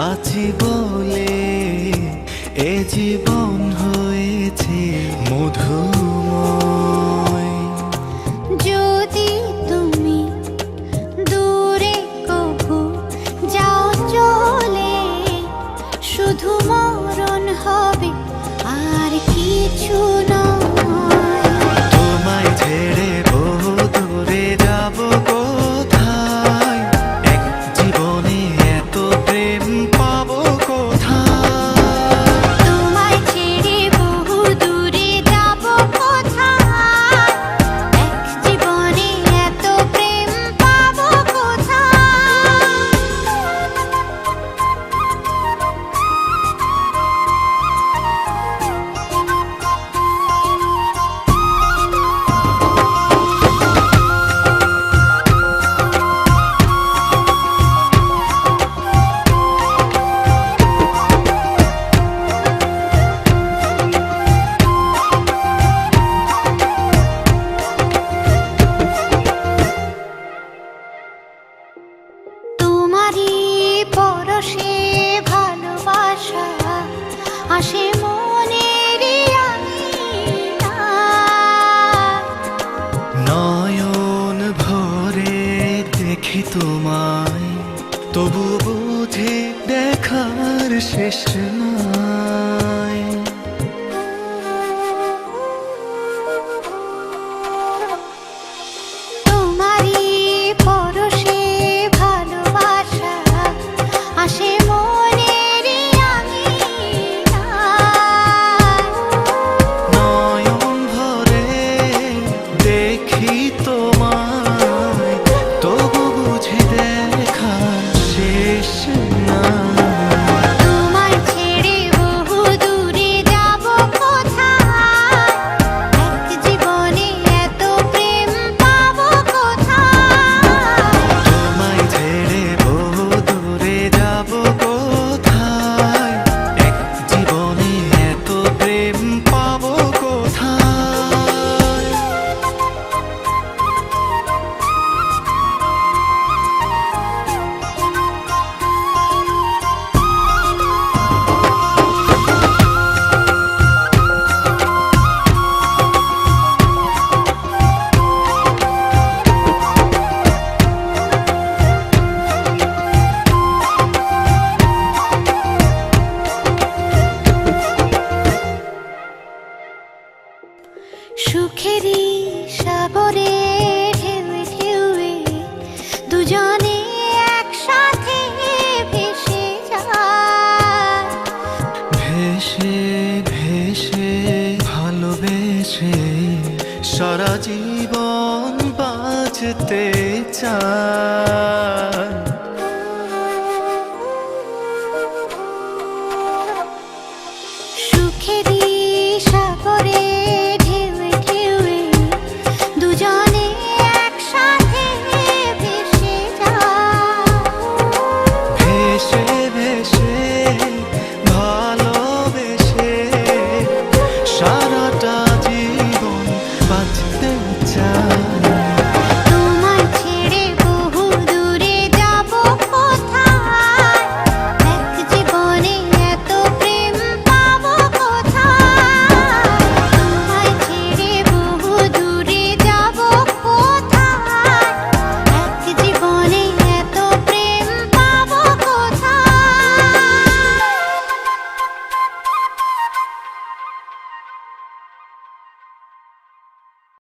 আছি বলে এ জীবন হয়েছে মধুময়। যদি তুমি দূরে কবু যাও চলে, শুধু মরণ হবে আর কিছু নয়। তোমায় ছেড়ে বহু দূরে যাব কোথায়, এক জীবনে এত প্রেম পাবো কোথায়। তোমায় ছেড়ে বহু দূরে যাব কোথায়, এক জীবনে এত প্রেম পাবো কোথায়। তোমারই পরশে ভালোবাসা আসে মনের নয়ন ভরে দেখি তোমায়, তবু বুঝি দেখার শেষ নাই। তোমারই পরশে ভালোবাসা আসে মনের নয়ন ভরে দেখি তোমায়, তবু বুঝি দেখার শেষ নাই। তোমায় ছেড়ে বহু দূরে যাব কোথায়, এক জীবনে এত প্রেম পাবো কোথায়। তোমায় ছেড়ে বহু দূরে যাব কোথায়, এক জীবনে এত প্রেম পাবো কোথায়। সুখেরই সাগরে ঢেউয়ে ঢেউয়ে দুজনে একসাথে ভেসে যায়। ভেসে ভেসে ভালোবেসে সারা জীবন বাঁচতে চায়।